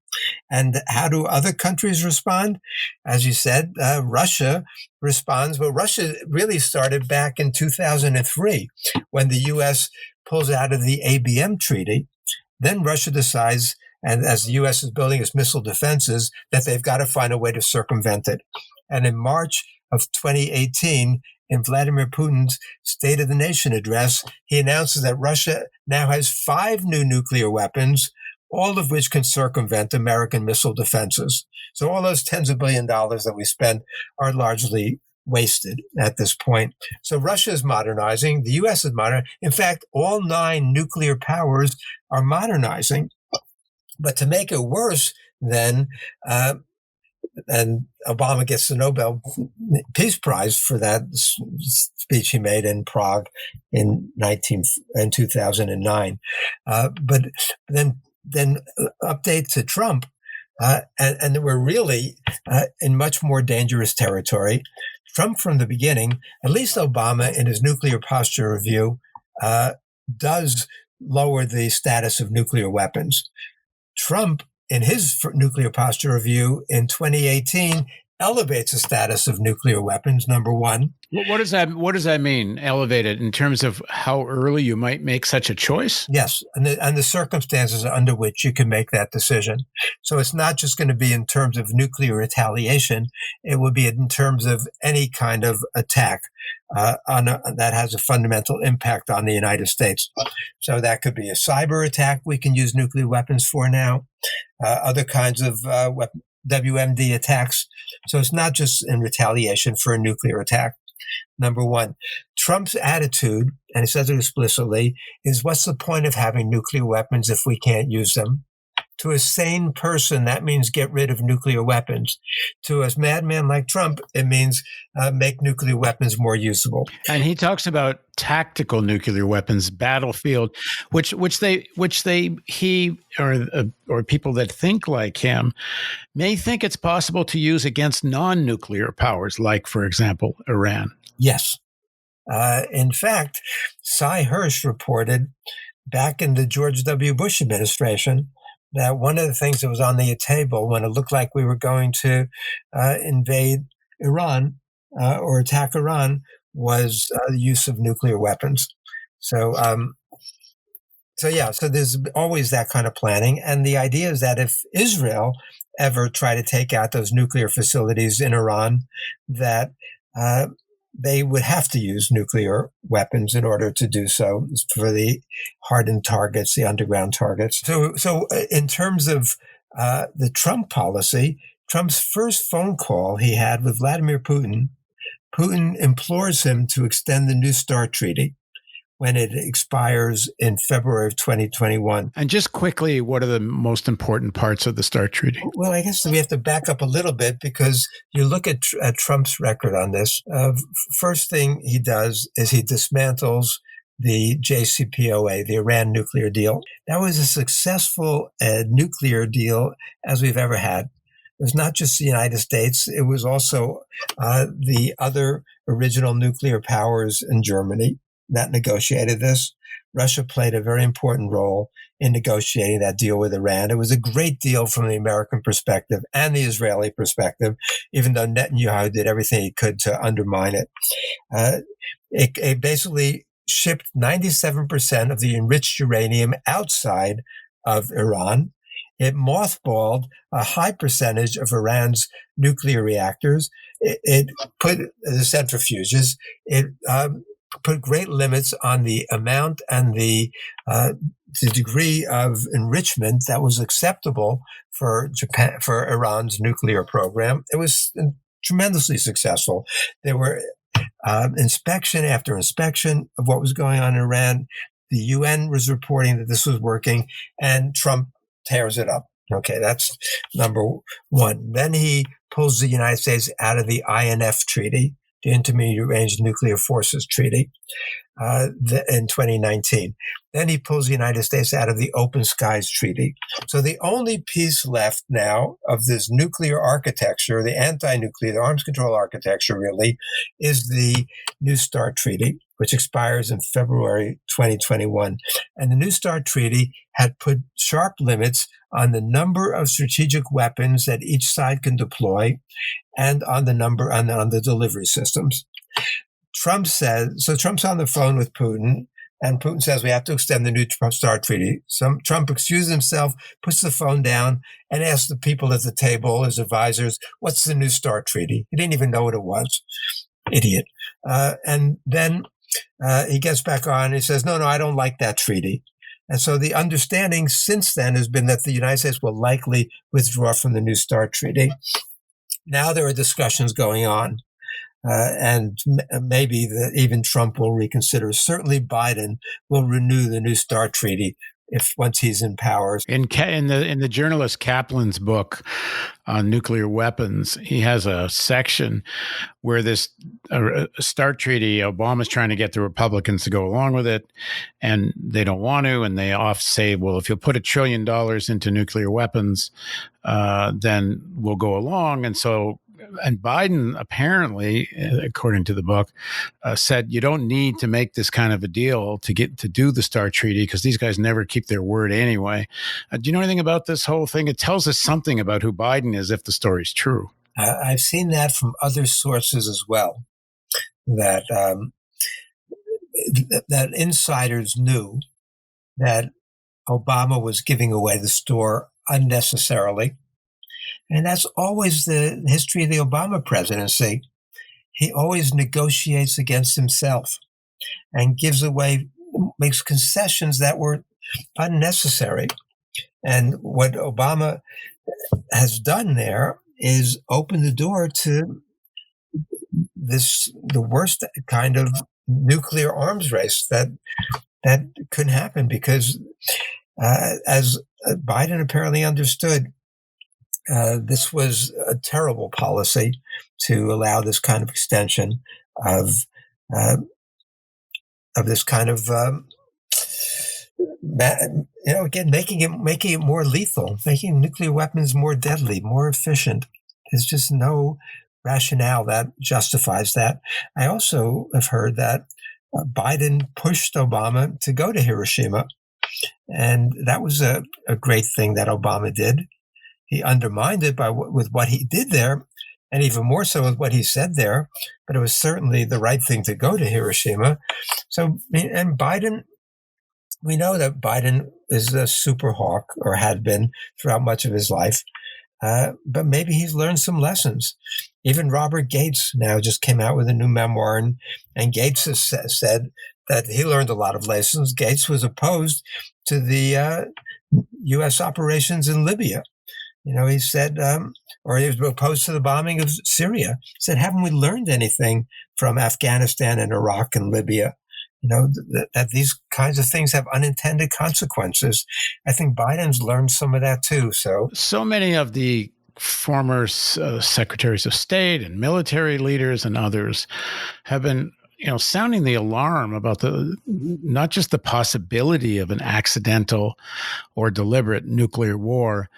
And how do other countries respond? As you said, Russia responds. Well, Russia really started back in 2003 when the U.S. pulls out of the ABM treaty. Then Russia decides, and as the U.S. is building its missile defenses, that they've got to find a way to circumvent it. And in March of 2018, in Vladimir Putin's State of the Nation address, he announces that Russia now has 5 new nuclear weapons, all of which can circumvent American missile defenses. So all those tens of billions of dollars that we spend are largely wasted at this point. So Russia is modernizing. The U.S. is modernizing. In fact, all 9 nuclear powers are modernizing. But to make it worse, then, and Obama gets the Nobel Peace Prize for that speech he made in Prague in 2009. But then update to Trump, and we're really in much more dangerous territory. Trump, from the beginning, at least Obama in his nuclear posture review, does lower the status of nuclear weapons. Trump, in his nuclear posture review in 2018, elevates the status of nuclear weapons, number one. What does that mean, elevated, in terms of how early you might make such a choice? Yes, and the circumstances under which you can make that decision. So it's not just going to be in terms of nuclear retaliation. It would be in terms of any kind of attack that has a fundamental impact on the United States. So that could be a cyber attack we can use nuclear weapons for now, other kinds of WMD attacks. So it's not just in retaliation for a nuclear attack. Number one, Trump's attitude, and he says it explicitly, is what's the point of having nuclear weapons if we can't use them? To a sane person, that means get rid of nuclear weapons. To a madman like Trump, it means make nuclear weapons more usable. And he talks about tactical nuclear weapons, battlefield, which he or people that think like him may think it's possible to use against non-nuclear powers, like, for example, Iran. Yes. In fact, Cy Hirsch reported back in the George W. Bush administration that one of the things that was on the table when it looked like we were going to invade Iran or attack Iran was the use of nuclear weapons. So there's always that kind of planning. And the idea is that if Israel ever try to take out those nuclear facilities in Iran, that they would have to use nuclear weapons in order to do so for the hardened targets, the underground targets. So in terms of the Trump policy, Trump's first phone call he had with Vladimir Putin, Putin implores him to extend the New START Treaty when it expires in February of 2021. And just quickly, what are the most important parts of the START Treaty? Well, I guess we have to back up a little bit because you look at Trump's record on this. First thing he does is he dismantles the JCPOA, the Iran nuclear deal. That was a successful nuclear deal as we've ever had. It was not just the United States. It was also the other original nuclear powers in Germany that negotiated this. Russia played a very important role in negotiating that deal with Iran. It was a great deal from the American perspective and the Israeli perspective, even though Netanyahu did everything he could to undermine it. It basically shipped 97% of the enriched uranium outside of Iran. It mothballed a high percentage of Iran's nuclear reactors. It put the centrifuges. It put great limits on the amount and the degree of enrichment that was acceptable for Iran's nuclear program. It was tremendously successful. There were inspection after inspection of what was going on in Iran. The UN was reporting that this was working, and Trump tears it up. Okay, that's number one. Then he pulls the United States out of the INF Treaty, the Intermediate Range Nuclear Forces Treaty, in 2019. Then he pulls the United States out of the Open Skies Treaty. So the only piece left now of this nuclear architecture, the anti-nuclear, the arms control architecture really, is the New START Treaty, which expires in February 2021. And the New START Treaty had put sharp limits on the number of strategic weapons that each side can deploy and on the number on the delivery systems. Trump says, so Trump's on the phone with Putin, and Putin says we have to extend the New START Treaty. Trump excuses himself, puts the phone down, and asks the people at the table, his advisors, what's the New START Treaty? He didn't even know what it was. Idiot. And then he gets back on and he says, no, I don't like that treaty. And so the understanding since then has been that the United States will likely withdraw from the New START Treaty. Now there are discussions going on, and maybe even Trump will reconsider. Certainly Biden will renew the New START Treaty once he's in power. In the journalist Kaplan's book on nuclear weapons, he has a section where this START treaty, Obama's trying to get the Republicans to go along with it, and they don't want to, and they often say, well, if you'll put $1 trillion into nuclear weapons, then we'll go along. And Biden apparently, according to the book, said you don't need to make this kind of a deal to do the START treaty because these guys never keep their word anyway. Do you know anything about this whole thing? It tells us something about who Biden is if the story's true. I've seen that from other sources as well, that that insiders knew that Obama was giving away the store unnecessarily. And that's always the history of the Obama presidency. He always negotiates against himself and makes concessions that were unnecessary. And what Obama has done there is open the door to the worst kind of nuclear arms race that could happen, because as Biden apparently understood, this was a terrible policy to allow this kind of extension of this kind of again making it more lethal, making nuclear weapons more deadly, more efficient. There's just no rationale that justifies that. I also have heard that Biden pushed Obama to go to Hiroshima, and that was a great thing that Obama did. He undermined it with what he did there, and even more so with what he said there. But it was certainly the right thing to go to Hiroshima. So, and Biden, we know that Biden is a super hawk, or had been throughout much of his life. But maybe he's learned some lessons. Even Robert Gates now just came out with a new memoir, and Gates has said that he learned a lot of lessons. Gates was opposed to the U.S. operations in Libya. He said, or he was opposed to the bombing of Syria. He said, haven't we learned anything from Afghanistan and Iraq and Libya? That these kinds of things have unintended consequences. I think Biden's learned some of that too. So many of the former secretaries of state and military leaders and others have been sounding the alarm about not just the possibility of an accidental or deliberate nuclear war.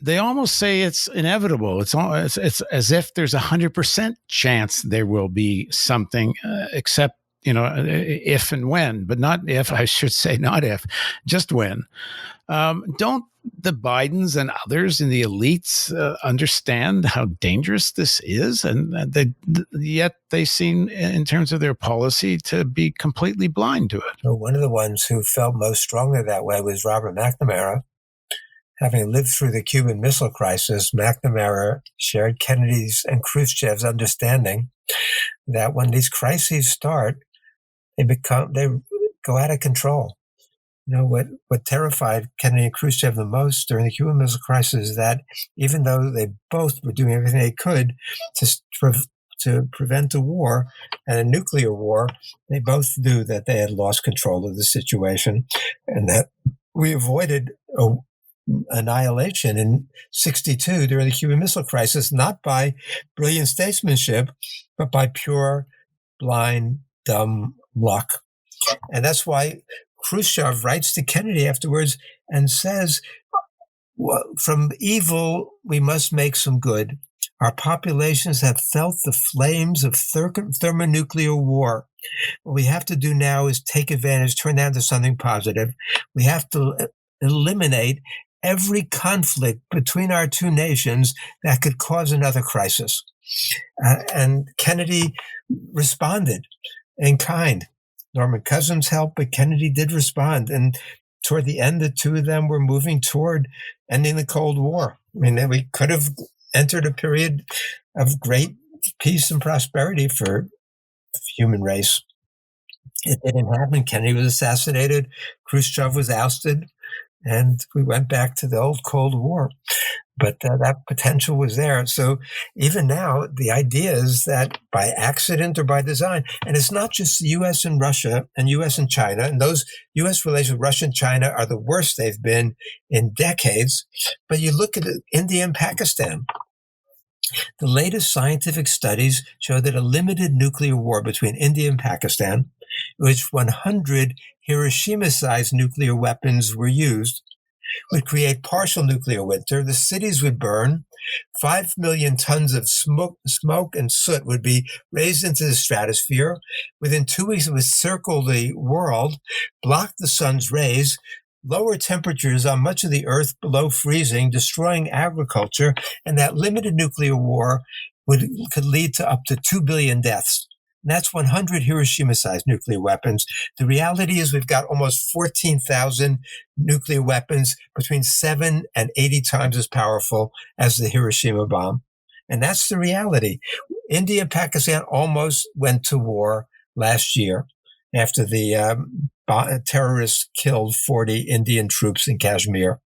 They almost say it's inevitable. It's as if there's 100% chance there will be something, except, if and when, but not if, I should say, not if, just when. Don't the Bidens and others in the elites understand how dangerous this is? And yet they seem, in terms of their policy, to be completely blind to it. Well, one of the ones who felt most strongly that way was Robert McNamara. having lived through the Cuban Missile Crisis, McNamara shared Kennedy's and Khrushchev's understanding that when these crises start, they go out of control. What terrified Kennedy and Khrushchev the most during the Cuban Missile Crisis is that even though they both were doing everything they could to prevent a war and a nuclear war, they both knew that they had lost control of the situation and that we avoided annihilation in 1962 during the Cuban Missile Crisis, not by brilliant statesmanship, but by pure, blind, dumb luck. And that's why Khrushchev writes to Kennedy afterwards and says, from evil, we must make some good. Our populations have felt the flames of thermonuclear war. What we have to do now is take advantage, turn that into something positive. We have to eliminate every conflict between our two nations that could cause another crisis. And Kennedy responded in kind. Norman Cousins helped, but Kennedy did respond. And toward the end, the two of them were moving toward ending the Cold War. I mean, we could have entered a period of great peace and prosperity for the human race. It didn't happen. Kennedy was assassinated. Khrushchev was ousted. And we went back to the old Cold War. But that potential was there. So even now, the idea is that by accident or by design, and it's not just the U.S. and Russia and U.S. and China, and those U.S. relations with Russia and China are the worst they've been in decades. But you look at India and Pakistan. The latest scientific studies show that a limited nuclear war between India and Pakistan, in which 100 Hiroshima-sized nuclear weapons were used, would create partial nuclear winter. The cities would burn. 5 million tons of smoke and soot would be raised into the stratosphere. Within 2 weeks, it would circle the world, block the sun's rays, lower temperatures on much of the earth below freezing, destroying agriculture, and that limited nuclear war could lead to up to 2 billion deaths. And that's 100 Hiroshima-sized nuclear weapons. The reality is we've got almost 14,000 nuclear weapons, between 7 and 80 times as powerful as the Hiroshima bomb. And that's the reality. India and Pakistan almost went to war last year after the terrorists killed 40 Indian troops in Kashmir,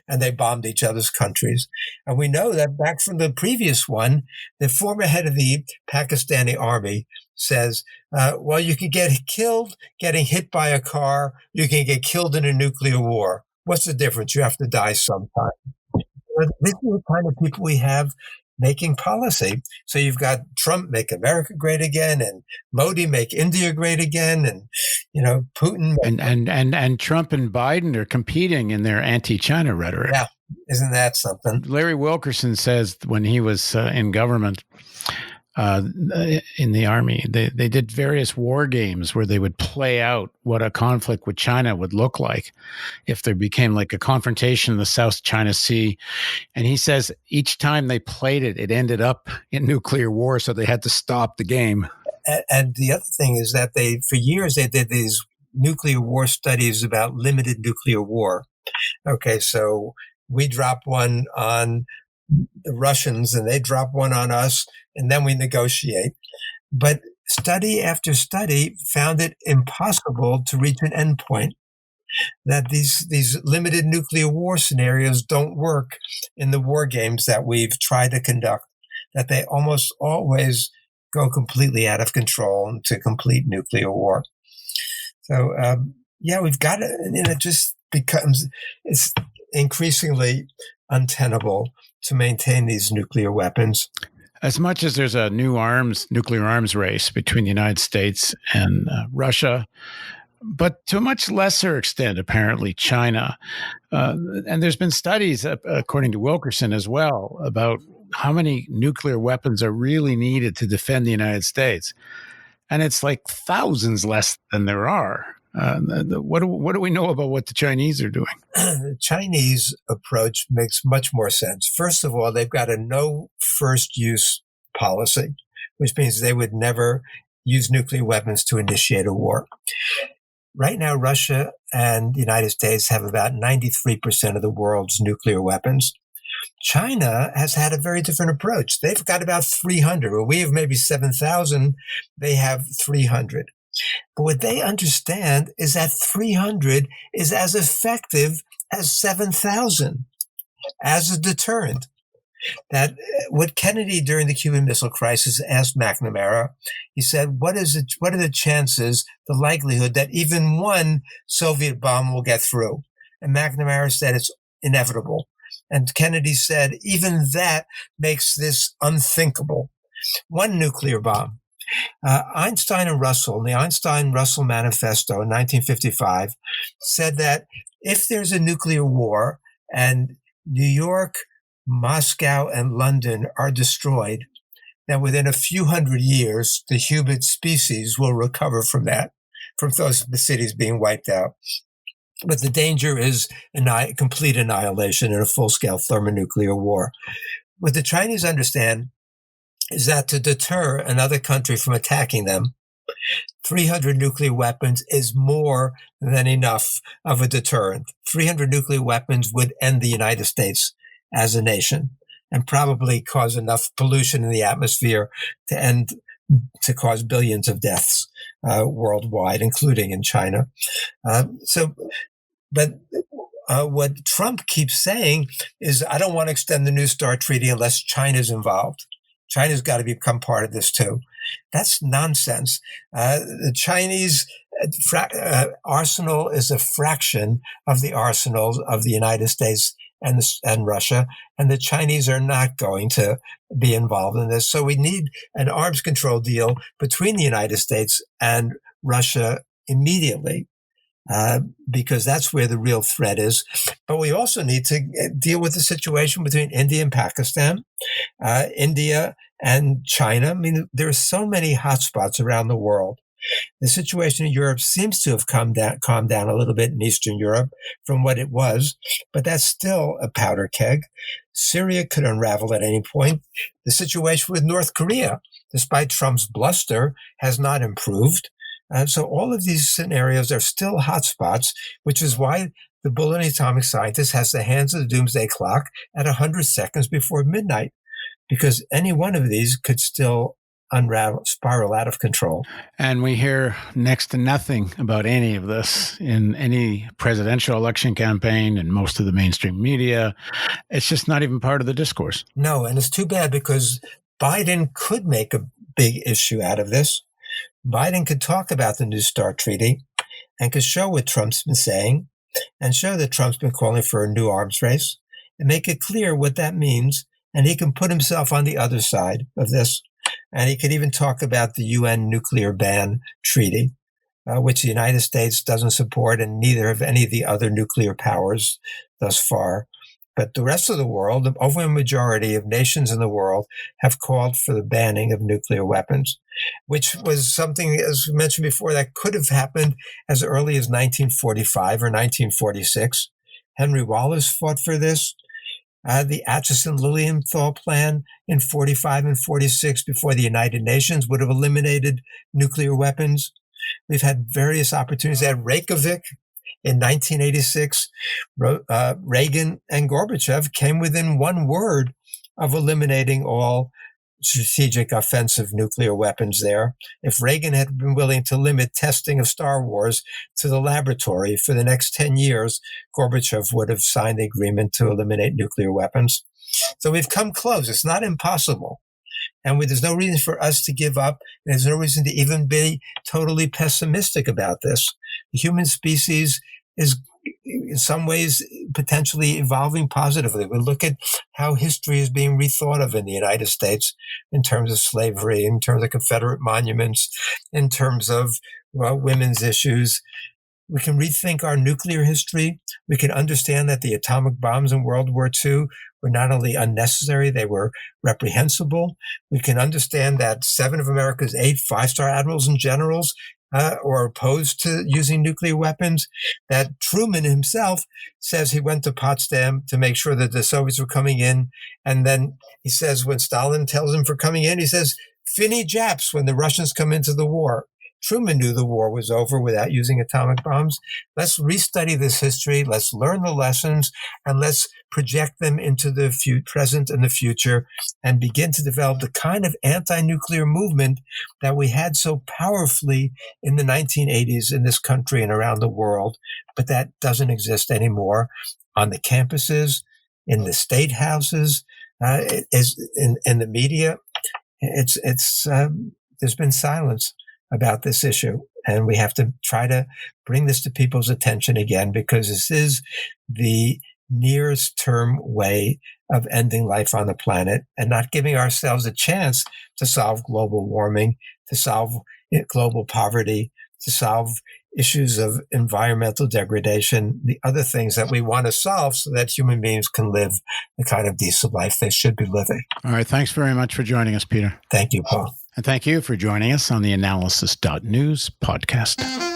and they bombed each other's countries. And we know that back from the previous one, the former head of the Pakistani army says, well, you can get killed getting hit by a car. You can get killed in a nuclear war. What's the difference? You have to die sometime. This is the kind of people we have making policy. So you've got Trump make America great again, and Modi make India great again, and Putin. And Trump and Biden are competing in their anti-China rhetoric. Yeah, isn't that something? Larry Wilkerson says when he was in government, in the army, they did various war games where they would play out what a conflict with China would look like if there became like a confrontation in the South China Sea. And he says each time they played it, it ended up in nuclear war, so they had to stop the game. And the other thing is that for years, they did these nuclear war studies about limited nuclear war. Okay, so we drop one on the Russians and they drop one on us, and then we negotiate. But study after study found it impossible to reach an endpoint, that these limited nuclear war scenarios don't work in the war games that we've tried to conduct, that they almost always go completely out of control into complete nuclear war. So, we've got it, and it just it's increasingly untenable to maintain these nuclear weapons. As much as there's a new nuclear arms race between the United States and Russia, but to a much lesser extent, apparently, China. And there's been studies, according to Wilkerson as well, about how many nuclear weapons are really needed to defend the United States. And it's like thousands less than there are. What do we know about what the Chinese are doing? The Chinese approach makes much more sense. First of all, they've got a no first use policy, which means they would never use nuclear weapons to initiate a war. Right now, Russia and the United States have about 93% of the world's nuclear weapons. China has had a very different approach. They've got about 300, or we have maybe 7,000. They have 300. But what they understand is that 300 is as effective as 7,000 as a deterrent. That what Kennedy during the Cuban Missile Crisis asked McNamara, he said, what are the chances, the likelihood that even one Soviet bomb will get through? And McNamara said it's inevitable. And Kennedy said, even that makes this unthinkable. One nuclear bomb. Einstein and Russell, in the Einstein-Russell Manifesto in 1955, said that if there's a nuclear war and New York, Moscow, and London are destroyed, then within a few hundred years, the human species will recover from that, from those cities being wiped out. But the danger is complete annihilation in a full-scale thermonuclear war. What the Chinese understand is that to deter another country from attacking them, 300 nuclear weapons is more than enough of a deterrent. 300 nuclear weapons would end the United States as a nation and probably cause enough pollution in the atmosphere to cause billions of deaths worldwide, including in China. What Trump keeps saying is, I don't want to extend the New START treaty unless China's involved. China's got to become part of this too. That's nonsense. The Chinese arsenal is a fraction of the arsenals of the United States and Russia, and the Chinese are not going to be involved in this. So we need an arms control deal between the United States and Russia immediately, because that's where the real threat is. But we also need to deal with the situation between India and Pakistan, India and China. I mean, there are so many hotspots around the world. The situation in Europe seems to have calmed down a little bit in Eastern Europe from what it was, but that's still a powder keg. Syria could unravel at any point. The situation with North Korea, despite Trump's bluster, has not improved. So all of these scenarios are still hotspots, which is why the bullet atomic scientist has the hands of the doomsday clock at 100 seconds before midnight, because any one of these could still spiral out of control. And we hear next to nothing about any of this in any presidential election campaign and most of the mainstream media. It's just not even part of the discourse. No, and it's too bad, because Biden could make a big issue out of this. Biden could talk about the New START treaty and could show what Trump's been saying and show that Trump's been calling for a new arms race and make it clear what that means. And he can put himself on the other side of this. And he could even talk about the UN nuclear ban treaty, which the United States doesn't support, and neither have any of the other nuclear powers thus far. But the rest of the world, the overwhelming majority of nations in the world, have called for the banning of nuclear weapons, which was something, as we mentioned before, that could have happened as early as 1945 or 1946. Henry Wallace fought for this. The Atchison-Lilienthal plan in 45 and 46 before the United Nations would have eliminated nuclear weapons. We've had various opportunities at Reykjavik in 1986. Reagan and Gorbachev came within one word of eliminating all strategic offensive nuclear weapons there. If Reagan had been willing to limit testing of Star Wars to the laboratory for the next 10 years, Gorbachev would have signed the agreement to eliminate nuclear weapons. So we've come close. It's not impossible. And there's no reason for us to give up. There's no reason to even be totally pessimistic about this. The human species is in some ways potentially evolving positively. We look at how history is being rethought of in the United States in terms of slavery, in terms of Confederate monuments, in terms of women's issues. We can rethink our nuclear history. We can understand that the atomic bombs in World War II were not only unnecessary, they were reprehensible. We can understand that 7 of America's 8 5-star admirals and generals or opposed to using nuclear weapons, that Truman himself says he went to Potsdam to make sure that the Soviets were coming in. And then he says, when Stalin tells him for coming in, he says, "Finny Japs," when the Russians come into the war. Truman knew the war was over without using atomic bombs. Let's restudy this history. Let's learn the lessons, and let's project them into the present and the future, and begin to develop the kind of anti-nuclear movement that we had so powerfully in the 1980s in this country and around the world, but that doesn't exist anymore on the campuses, in the state houses, in the media. There's been silence about this issue, and we have to try to bring this to people's attention again, because this is the nearest term way of ending life on the planet and not giving ourselves a chance to solve global warming, to solve global poverty, to solve issues of environmental degradation, the other things that we want to solve so that human beings can live the kind of decent life they should be living. All right. Thanks very much for joining us, Peter. Thank you, Paul. And thank you for joining us on the theAnalysis.news podcast.